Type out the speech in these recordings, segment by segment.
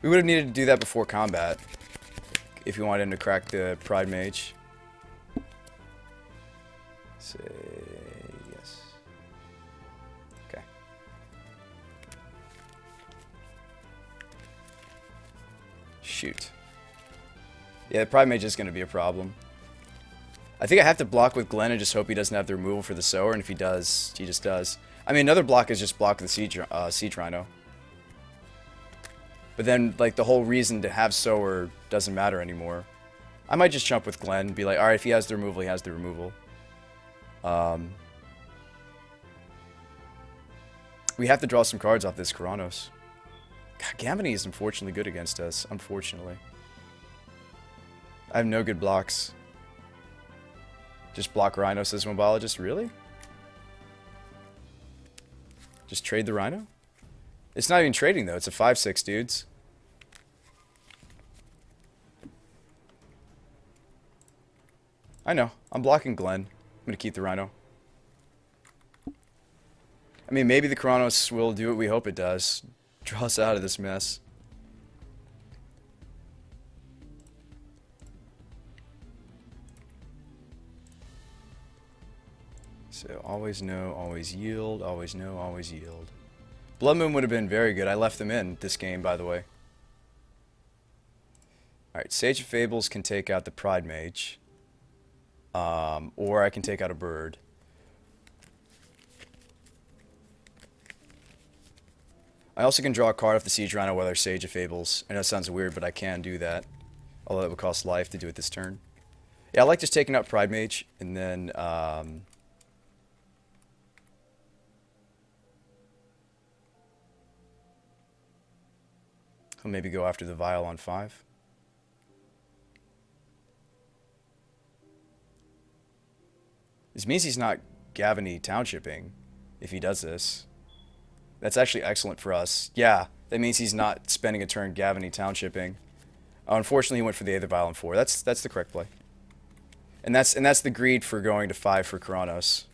We would have needed to do that before combat if you wanted him to crack the Pride Mage. Say yes. Okay. Shoot. Yeah, the Pride Mage is going to be a problem. I think I have to block with Glenn and just hope he doesn't have the removal for the Sower, and if he does, he just does. I mean, another block is just block the Siege Rhino. But then, like, the whole reason to have Sower doesn't matter anymore. I might just jump with Glenn and be like, alright, if he has the removal, he has the removal. We have to draw some cards off this Keranos. God, Gavany is unfortunately good against us, unfortunately. I have no good blocks. Just block Rhino, says Mobologist. Really? Just trade the Rhino? It's not even trading, though. It's a 5/6, dudes. I know. I'm blocking Glenn. I'm going to keep the Rhino. I mean, maybe the Keranos will do what we hope it does. Draw us out of this mess. So, always know, always yield, always know, always yield. Blood Moon would have been very good. I left them in this game, by the way. Alright, Sage of Fables can take out the Pride Mage. Or I can take out a bird. I also can draw a card off the Siege Rhino while there's Sage of Fables. I know it sounds weird, but I can do that. Although it would cost life to do it this turn. Yeah, I like just taking out Pride Mage, and then, I'll maybe go after the Vial on 5. This means he's not Gavany Townshipping, if he does this. That's actually excellent for us. Yeah, that means he's not spending a turn Gavany Townshipping. Unfortunately, he went for the Aether Vial on 4. That's the correct play. And that's the greed for going to 5 for Keranos.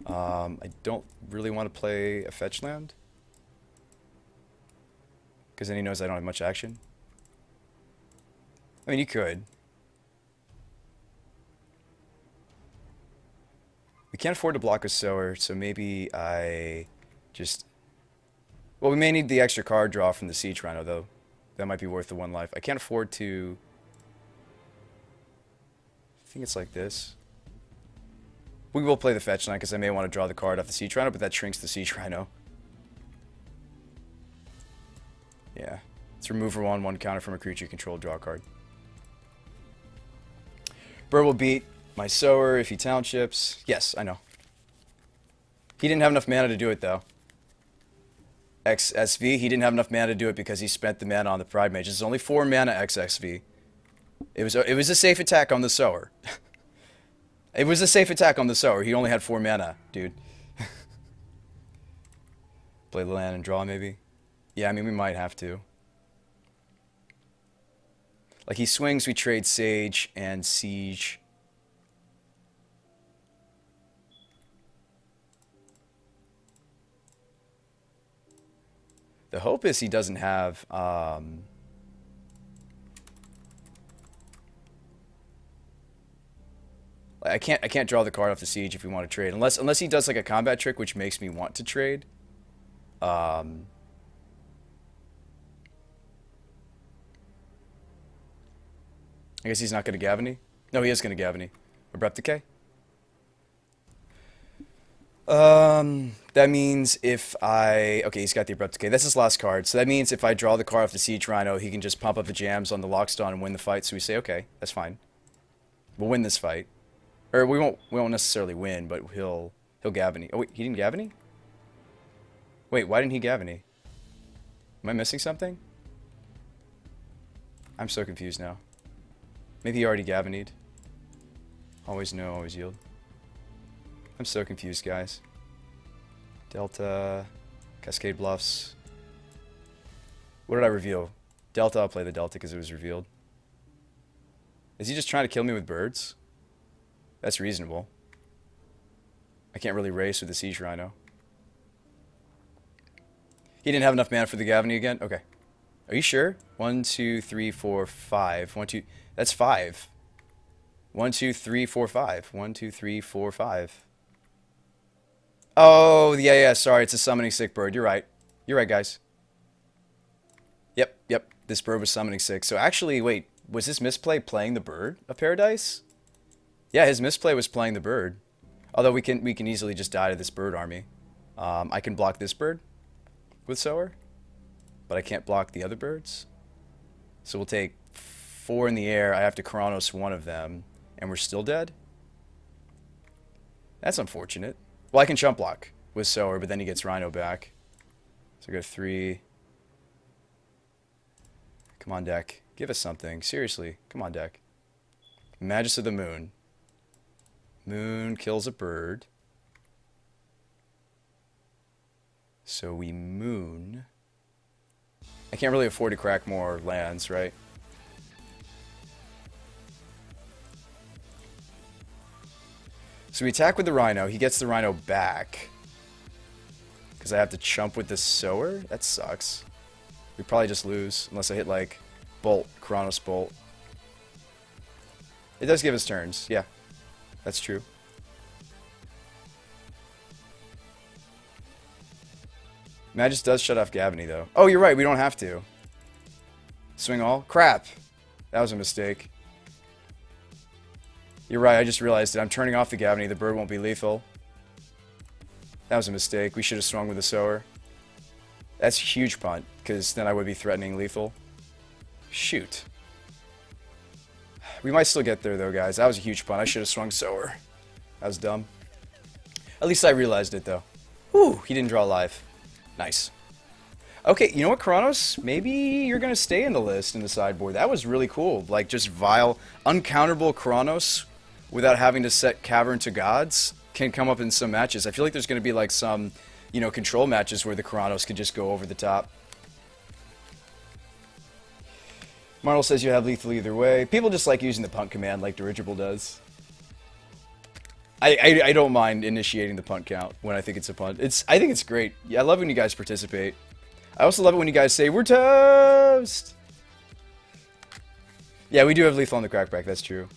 I don't really want to play a fetch land. Because then he knows I don't have much action. I mean, you could. We can't afford to block a Sower, so maybe I just... Well, we may need the extra card draw from the Siege Rhino, though. That might be worth the 1 life. I can't afford to... I think it's like this. We will play the fetch line, because I may want to draw the card off the Siege Rhino, but that shrinks the Siege Rhino. Yeah. It's remove for 1 counter from a creature you control, draw a card. Bird will beat my Sower if he townships. Yes, I know. He didn't have enough mana to do it, though. XSV, he didn't have enough mana to do it because he spent the mana on the Pride Mage. It's only 4 mana XSV. It was a safe attack on the Sower. It was a safe attack on the Sower. He only had 4 mana, dude. Play the land and draw, maybe? Yeah, I mean, we might have to. Like, he swings, we trade Sage and Siege. The hope is he doesn't have, I can't draw the card off the Siege if we want to trade. Unless he does, like, a combat trick, which makes me want to trade. I guess he's not going to Gavany? No, he is going to Gavany. Abrupt Decay? That means if I... Okay, he's got the Abrupt Decay. That's his last card. So that means if I draw the card off the Siege Rhino, he can just pump up the jams on the Lockstone and win the fight. So we say, okay, that's fine. We'll win this fight. Or we won't necessarily win, but he'll Gavany. Oh, wait, he didn't Gavany? Wait, why didn't he Gavany? Am I missing something? I'm so confused now. Maybe he already Gavanied. Always know, always yield. I'm so confused, guys. Delta, Cascade Bluffs. What did I reveal? Delta, I'll play the Delta because it was revealed. Is he just trying to kill me with birds? That's reasonable. I can't really race with the Siege Rhino. He didn't have enough mana for the Gavany again? Okay. Are you sure? 1, 2, 3, 4, 5. 1, 2. That's 5. 1, 2, 3, 4, 5. 1, 2, 3, 4, 5. Oh, yeah. Sorry, it's a summoning sick bird. You're right. You're right, guys. Yep. This bird was summoning sick. So actually, wait. Was his misplay playing the bird of paradise? Yeah, his misplay was playing the bird. Although we can easily just die to this bird army. I can block this bird with Sower, but I can't block the other birds. So we'll take 4 in the air. I have to Chronos one of them, and we're still dead. That's unfortunate. Well, I can chump block with Sower, but then he gets Rhino back. So I go 3. Come on, deck. Give us something. Seriously. Come on, deck. Magus of the Moon. Moon kills a bird. So we moon. I can't really afford to crack more lands, right? So we attack with the Rhino. He gets the Rhino back. Because I have to chump with the Sower? That sucks. We probably just lose. Unless I hit, like, Bolt. Chronos Bolt. It does give us turns. Yeah. That's true. Magus does shut off Gavany, though. Oh, you're right. We don't have to. Swing all? Crap. That was a mistake. You're right. I just realized it. I'm turning off the Gavany. The bird won't be lethal. That was a mistake. We should have swung with the Sower. That's a huge punt, because then I would be threatening lethal. Shoot. We might still get there, though, guys. That was a huge punt. I should have swung Sower. That was dumb. At least I realized it, though. Whew, he didn't draw live. Nice. Okay, you know what, Chronos? Maybe you're going to stay in the list in the sideboard. That was really cool. Like, just vile, uncounterable Chronos without having to set Cavern to Gods can come up in some matches. I feel like there's going to be, like, some, you know, control matches where the Chronos can just go over the top. Martel says you have lethal either way. People just like using the punt command like Dirigible does. I don't mind initiating the punt count when I think it's a punt. I think it's great. Yeah, I love when you guys participate. I also love it when you guys say, "We're toast!" Yeah, we do have lethal on the crackback, that's true.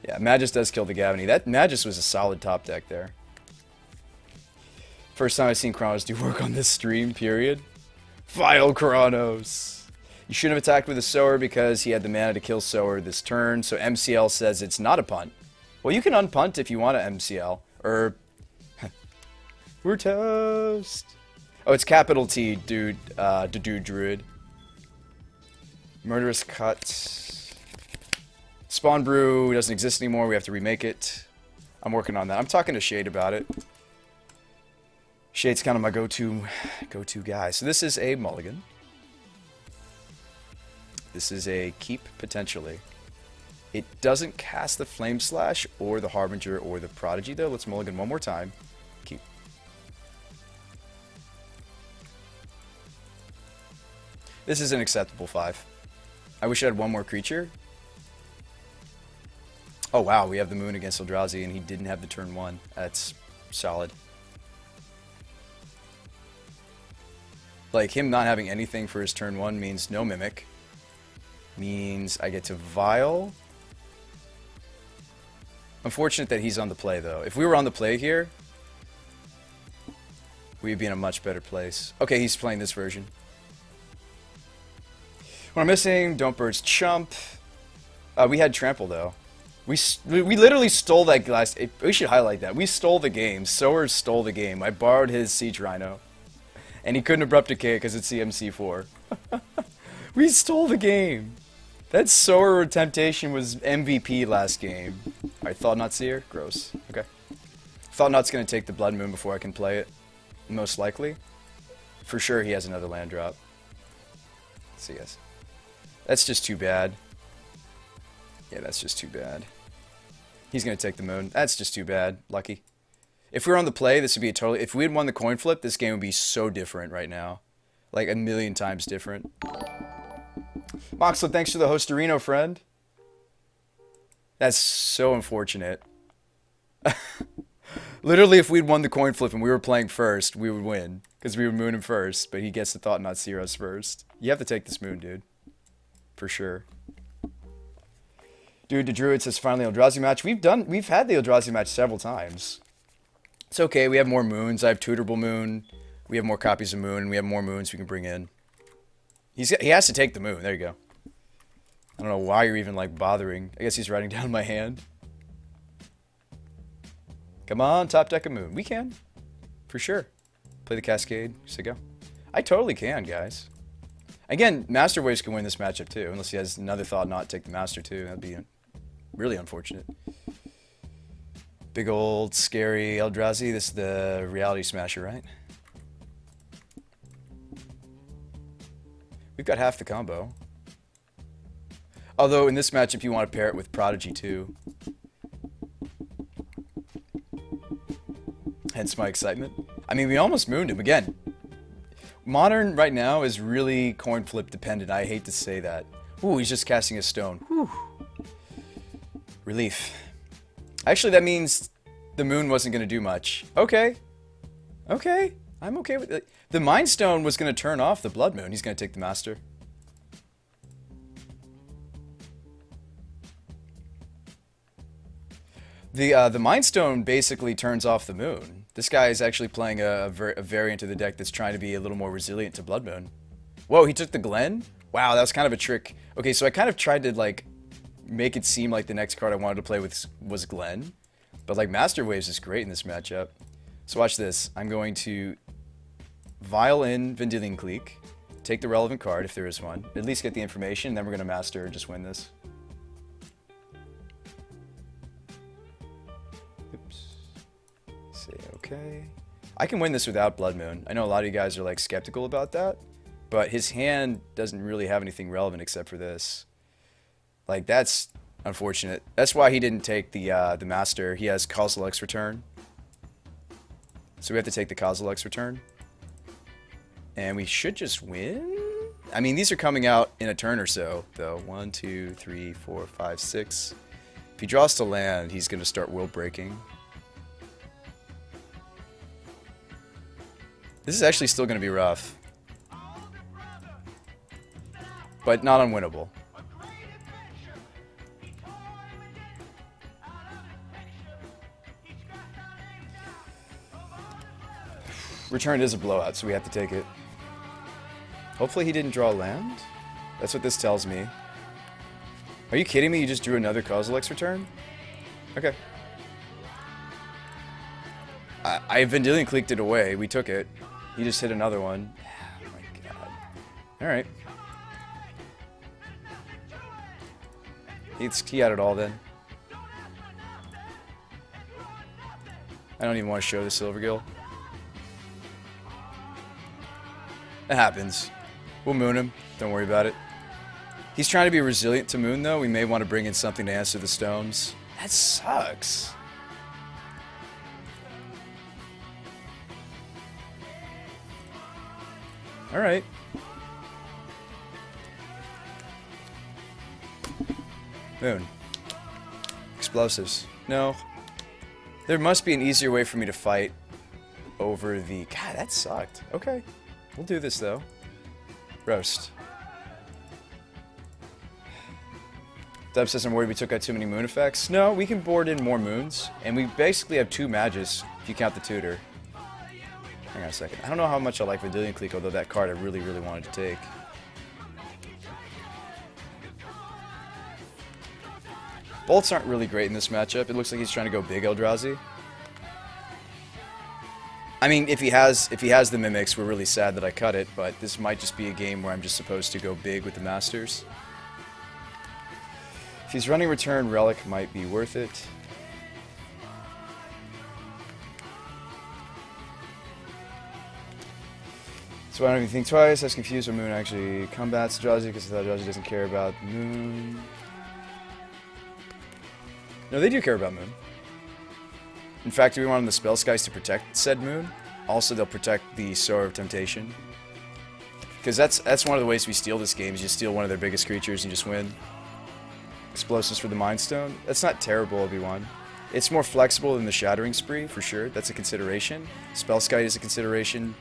Yeah, Magus does kill the Gavany. That Magus was a solid top deck there. First time I've seen Chronos do work on this stream, period. Vile Chronos! You shouldn't have attacked with a Sower because he had the mana to kill Sower this turn, so MCL says it's not a punt. Well, you can unpunt if you want to MCL. Or... We're toast! Oh, it's capital T, dude. Dude Druid. Murderous Cut. Spawn Brew doesn't exist anymore. We have to remake it. I'm working on that. I'm talking to Shade about it. Shade's kind of my go-to guy. So this is a mulligan. This is a keep, potentially. It doesn't cast the Flame Slash or the Harbinger or the Prodigy, though. Let's mulligan one more time. Keep. This is an acceptable 5. I wish I had one more creature. Oh, wow. We have the Moon against Eldrazi, and he didn't have the turn 1. That's solid. Like, him not having anything for his turn 1 means no Mimic. Means I get to Vile. Unfortunate that he's on the play, though. If we were on the play here, we'd be in a much better place. Okay, he's playing this version. What I'm missing, Don't Birds Chump. We had Trample, though. We literally stole that last... We should highlight that. We stole the game. Sower stole the game. I borrowed his Siege Rhino. And he couldn't Abrupt Decay because it's CMC4. We stole the game. That Sower Temptation was MVP last game. Alright, Thought Knot Seer? Gross. Okay. Thought Knot's going to take the Blood Moon before I can play it. Most likely. For sure he has another land drop. Let's see, guys. That's just too bad. Yeah, that's just too bad. He's going to take the Moon. That's just too bad. Lucky. If we were on the play, this would be a totally... If we had won the coin flip, this game would be so different right now. Like, a million times different. Moxley, thanks for the Hosterino, friend. That's so unfortunate. Literally, if we'd won the coin flip and we were playing first, we would win. Because we would moon him first, but he gets the thought not seer us first. You have to take this moon, dude. For sure. Dude, the Druid says finally Eldrazi match. We've had the Eldrazi match several times. It's okay, we have more moons. I have Tutorable Moon. We have more copies of Moon, and we have more moons we can bring in. He has to take the moon. There you go. I don't know why you're even, like, bothering. I guess he's writing down my hand. Come on, top deck of moon. We can. For sure. Play the Cascade. Just to go. I totally can, guys. Again, Master Waves can win this matchup, too. Unless he has another thought not take the Master, too. That'd be really unfortunate. Big old, scary Eldrazi. This is the Reality Smasher, right? We've got half the combo. Although, in this matchup, you want to pair it with Prodigy, too. Hence my excitement. I mean, we almost mooned him. Again, Modern right now is really coin flip dependent. I hate to say that. Ooh, he's just casting a stone. Whew. Relief. Actually, that means the moon wasn't going to do much. Okay. Okay. I'm okay with it. The Mind Stone was going to turn off the Blood Moon. He's going to take the Master. The Mind Stone basically turns off the moon. This guy is actually playing a variant of the deck that's trying to be a little more resilient to Blood Moon. Whoa, he took the Glen? Wow, that was kind of a trick. Okay, so I kind of tried to, like, make it seem like the next card I wanted to play with was Glen. But, like, Master Waves is great in this matchup. So watch this. I'm going to vial in Vendilion Clique, take the relevant card if there is one, at least get the information, and then we're going to Master and just win this. Say okay. I can win this without Blood Moon. I know a lot of you guys are like skeptical about that, but his hand doesn't really have anything relevant except for this. Like, that's unfortunate. That's why he didn't take the Master. He has Kozilek's Return. So we have to take the Kozilek's Return. And we should just win? I mean, these are coming out in a turn or so, though. 1, 2, 3, 4, 5, 6. If he draws to land, he's going to start world breaking. This is actually still going to be rough. But not unwinnable. Return is a blowout, so we have to take it. Hopefully he didn't draw land. That's what this tells me. Are you kidding me? You just drew another Kozilek's Return? Okay. I Vendilion clicked it away. We took it. He just hit another one. Oh my god. Alright. He had it all then. I don't even want to show the Silvergill. It happens. We'll moon him. Don't worry about it. He's trying to be resilient to moon, though. We may want to bring in something to answer the stones. That sucks. Alright. Moon. Explosives. No. There must be an easier way for me to fight over the... God, that sucked. Okay. We'll do this, though. Roast. Dub says I'm worried we took out too many moon effects. No, we can board in more moons. And we basically have 2 Magus, if you count the tutor. Hang on a second. I don't know how much I like Vendilion Clique, although that card I really, really wanted to take. Bolts aren't really great in this matchup. It looks like he's trying to go big Eldrazi. I mean, if he has the Mimics, we're really sad that I cut it, but this might just be a game where I'm just supposed to go big with the Masters. If he's running Return, Relic might be worth it. So I don't even think twice. I was confused when Moon actually combats Eldrazi because I thought Eldrazi doesn't care about Moon. No, they do care about Moon. In fact, we want the spell skies to protect said Moon. Also, they'll protect the Sower of Temptation. Because that's one of the ways we steal this game, is you steal one of their biggest creatures and you just win. Explosives for the Mind Stone. That's not terrible, Obi-Wan. It's more flexible than the Shattering Spree, for sure. That's a consideration. Spellskite is a consideration.